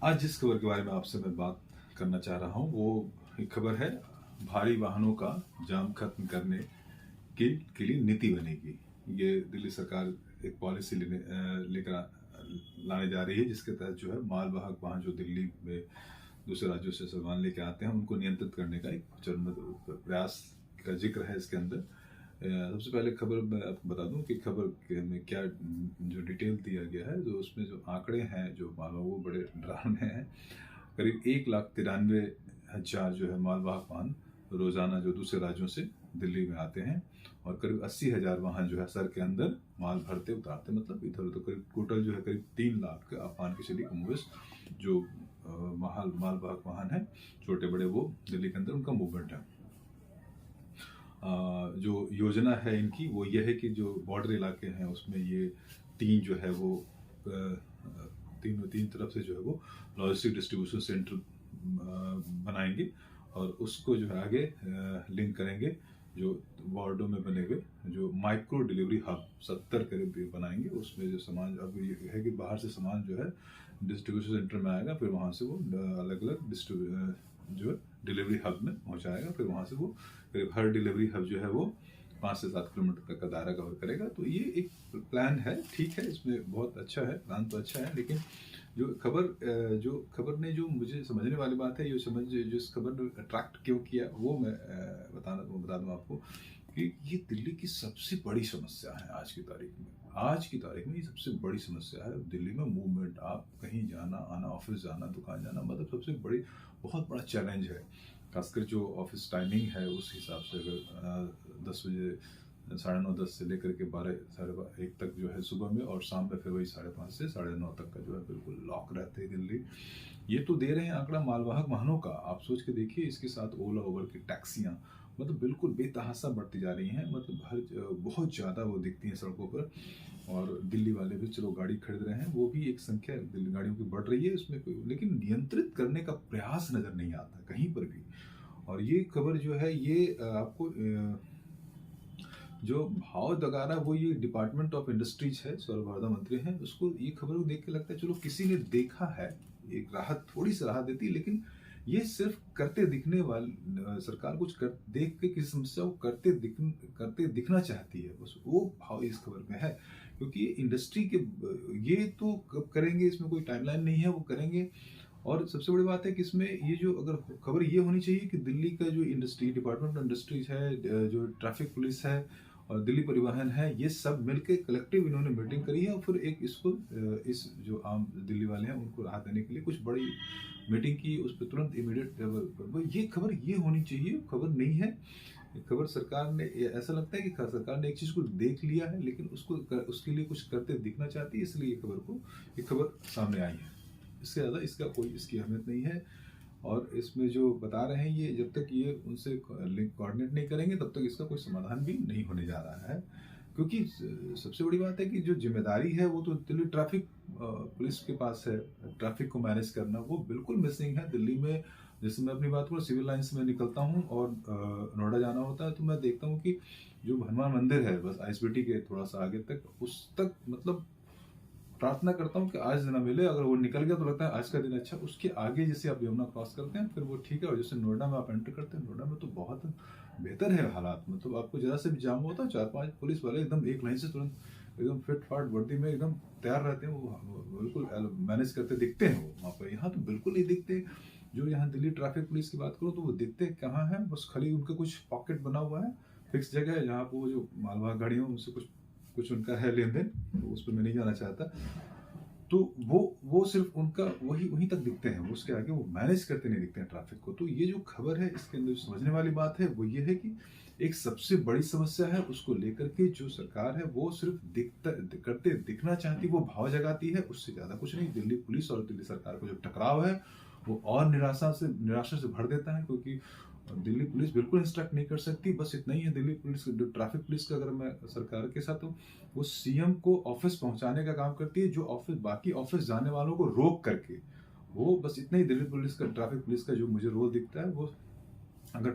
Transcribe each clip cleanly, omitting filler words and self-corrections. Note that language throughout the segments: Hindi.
आज जिस खबर के बारे में आपसे मैं बात करना चाह रहा हूँ वो एक खबर है। भारी वाहनों का जाम खत्म करने के लिए नीति बनेगी। ये दिल्ली सरकार एक पॉलिसी लाने जा रही है, जिसके तहत जो है मालवाहक वाहन जो दिल्ली में दूसरे राज्यों से सामान लेके आते हैं उनको नियंत्रित करने का एक चरणबद्ध प्रयास का जिक्र है इसके अंदर। सबसे पहले खबर मैं आपको बता दूं कि में क्या जो डिटेल दिया गया है, जो उसमें जो आंकड़े हैं जो मानो वो बड़े डरावने हैं। करीब 1,93,000 जो है मालवाहक वाहन रोजाना जो दूसरे राज्यों से दिल्ली में आते हैं, और करीब 80,000 वाहन जो है सर के अंदर माल भरते उतारते, मतलब इधर उधर करीब टोटल जो है करीब 3 लाख का आप मान के चलिए कमोबेश जो मालवाहक वाहन है छोटे बड़े वो दिल्ली के अंदर उनका मूवमेंट है। जो योजना है इनकी वो ये है कि जो बॉर्डर इलाके हैं उसमें ये तीन जो है वो तीन तरफ से जो है वो लॉजिस्टिक डिस्ट्रीब्यूशन सेंटर बनाएंगे, और उसको जो है आगे लिंक करेंगे जो वार्डों में बने हुए जो माइक्रो डिलीवरी हब 70 करीब बनाएंगे। उसमें जो सामान अब ये है कि बाहर से सामान जो है डिस्ट्रीब्यूशन सेंटर में आएगा, फिर वहाँ से वो अलग अलग जो डिलीवरी हब में पहुँचाएगा, फिर वहाँ से वो करीब हर डिलीवरी हब जो है वो 5 से 7 किलोमीटर तक का दायरा कवर करेगा। तो ये एक प्लान है, ठीक है, इसमें बहुत अच्छा है, प्लान तो अच्छा है, लेकिन जो खबर ने जो मुझे समझने वाली बात है, जो इस खबर ने अट्रैक्ट क्यों किया वो मैं बता दूं आपको कि ये दिल्ली की सबसे बड़ी समस्या है आज की तारीख में। आज की तारीख में ये सबसे बड़ी समस्या है दिल्ली में मूवमेंट। आप कहीं जाना आना, ऑफिस जाना, दुकान जाना, मतलब सबसे बड़ी बहुत बड़ा चैलेंज है। खासकर जो ऑफिस टाइमिंग है उस हिसाब से अगर 10 बजे 9:30 से लेकर के 12 साढ़े 1 तक जो है सुबह में, और शाम में फिर वही 5:30 से 9:30 तक का जो है बिल्कुल लॉक रहते हैं दिल्ली। ये तो दे रहे हैं आंकड़ा मालवाहक वाहनों का, आप सोच के देखिए। इसके साथ ओला उबर की टैक्सियां मतलब बिल्कुल बेतहाशा बढ़ती जा रही हैं, मतलब बहुत ज़्यादा वो दिखती हैं सड़कों पर। और दिल्ली वाले भी चलो गाड़ी खरीद रहे हैं, वो भी एक संख्या दिल्ली गाड़ियों की बढ़ रही है उसमें कोई, लेकिन नियंत्रित करने का प्रयास नज़र नहीं आता कहीं पर भी। और ये खबर जो है ये आपको जो भाव दगा रहा है वो ये डिपार्टमेंट ऑफ इंडस्ट्रीज है, सौरभ मंत्री हैं, उसको ये खबर को देख के लगता है चलो किसी ने देखा है, एक राहत, थोड़ी सी राहत देती है। लेकिन ये सिर्फ करते दिखने वाली सरकार कुछ देख के किसी समस्या को करते दिखना चाहती है, बस वो भाव इस खबर में है। क्योंकि इंडस्ट्री के ये तो कब करेंगे, इसमें कोई टाइमलाइन नहीं है, वो करेंगे। और सबसे बड़ी बात है कि इसमें ये जो अगर खबर ये होनी चाहिए कि दिल्ली का जो इंडस्ट्री डिपार्टमेंट ऑफ इंडस्ट्रीज है, जो ट्रैफिक पुलिस है और दिल्ली परिवहन है, ये सब मिलकर कलेक्टिव इन्होंने मीटिंग करी है, और फिर एक इसको इस जो आम दिल्ली वाले हैं उनको राहत देने के लिए कुछ बड़ी मीटिंग की, उस पर तुरंत इमीडिएट ये खबर ये होनी चाहिए, खबर नहीं है। खबर सरकार ने, ऐसा लगता है कि सरकार ने एक चीज को देख लिया है लेकिन उसके लिए कुछ करते दिखना चाहती है, इसलिए ये खबर सामने आई है। इससे ज़्यादा इसकी अहमियत नहीं है। और इसमें जो बता रहे हैं ये जब तक ये उनसे लिंक कोऑर्डिनेट नहीं करेंगे तब तक इसका कोई समाधान भी नहीं होने जा रहा है। क्योंकि सबसे बड़ी बात है कि जो जिम्मेदारी है वो तो दिल्ली ट्रैफिक पुलिस के पास है, ट्रैफिक को मैनेज करना वो बिल्कुल मिसिंग है दिल्ली में। जैसे मैं अपनी बात करूँ, सिविल लाइन्स में निकलता हूँ और नोएडा जाना होता है, तो मैं देखता हूँ कि जो हनुमान मंदिर है बस आईएसबीटी के थोड़ा सा आगे तक, उस तक मतलब प्रार्थना करता हूँ कि आज ना मिले। अगर वो निकल गया तो लगता है आज का दिन अच्छा। उसके आगे जैसे आप यमुना क्रॉस करते हैं फिर वो ठीक है, और जैसे नोएडा में आप एंटर करते हैं, नोएडा में तो बहुत बेहतर है हालात। मतलब आपको जरा से भी जाम होता है, 4-5 पुलिस वाले एकदम एक लाइन से तुरंत एकदम फिट फाट वर्दी में एकदम तैयार रहते हैं, वो बिल्कुल मैनेज करते दिखते हैं वो वहाँ पर। यहाँ तो बिल्कुल नहीं दिखते। जो यहाँ दिल्ली ट्रैफिक पुलिस की बात करूँ तो वो दिखते कहाँ है, बस खाली उनका कुछ पॉकेट बना हुआ है, फिक्स जगह है जहाँ पर वो जो मालवाहक गाड़ियों उनसे कुछ उनका है लेन देन, तो उस पर मैं नहीं जाना चाहता। तो वो सिर्फ उनका वहीं तक दिखते हैं, उसके आगे वो मैनेज करते नहीं दिखते हैं ट्रैफिक को। तो ये जो खबर है इसके अंदर समझने वाली बात है वो ये है कि एक सबसे बड़ी समस्या है, उसको लेकर के जो सरकार है वो सिर्फ करते दिखना चाहती, वो भाव जगाती है, उससे ज्यादा कुछ नहीं। दिल्ली पुलिस और दिल्ली सरकार का जो टकराव है वो और निराशा से भर देता है, क्योंकि दिल्ली पुलिस बिल्कुल इंस्ट्रक्ट नहीं कर सकती। बस इतना ही है, दिल्ली पुलिस ट्रैफिक पुलिस का अगर मैं सरकार के साथ हूँ, वो सीएम को ऑफिस पहुंचाने का काम करती है, जो बाकी ऑफिस जाने वालों को रोक करके। वो बस इतना ही दिल्ली पुलिस का, ट्रैफिक पुलिस का जो मुझे रोल दिखता है वो। अगर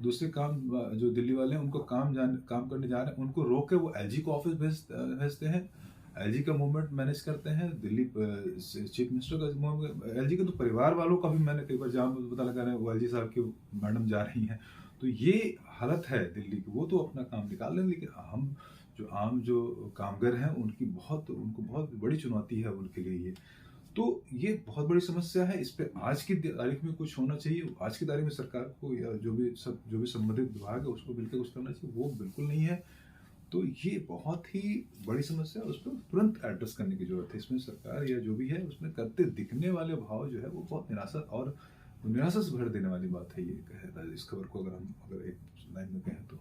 दूसरे काम जो दिल्ली वाले हैं उनको काम करने जा रहे हैं, उनको रोक के वो एलजी को ऑफिस भेजते हैं, एलजी का मूवमेंट मैनेज करते हैं, दिल्ली चीफ मिनिस्टर का एलजी के तो परिवार वालों का भी मैंने कई बार जहाँ पता लगा रहे वो एलजी साहब की मैडम जा रही हैं, तो ये हालत है दिल्ली की। वो तो अपना काम निकाल रहे हैं, लेकिन हम जो आम जो कामगार हैं उनको बहुत बड़ी चुनौती है उनके लिए ये। तो ये बहुत बड़ी समस्या है, इस पे आज की तारीख में कुछ होना चाहिए। आज की तारीख में सरकार को या जो भी संबंधित विभाग है उसको मिलकर कुछ करना चाहिए, वो बिल्कुल नहीं है। तो ये बहुत ही बड़ी समस्या है, उस पर तुरंत एड्रेस करने की जरूरत है। इसमें सरकार या जो भी है उसमें करते दिखने वाले भाव जो है वो बहुत निराशा से भर देने वाली बात है। ये कहे इस खबर को अगर एक लाइन में कहें तो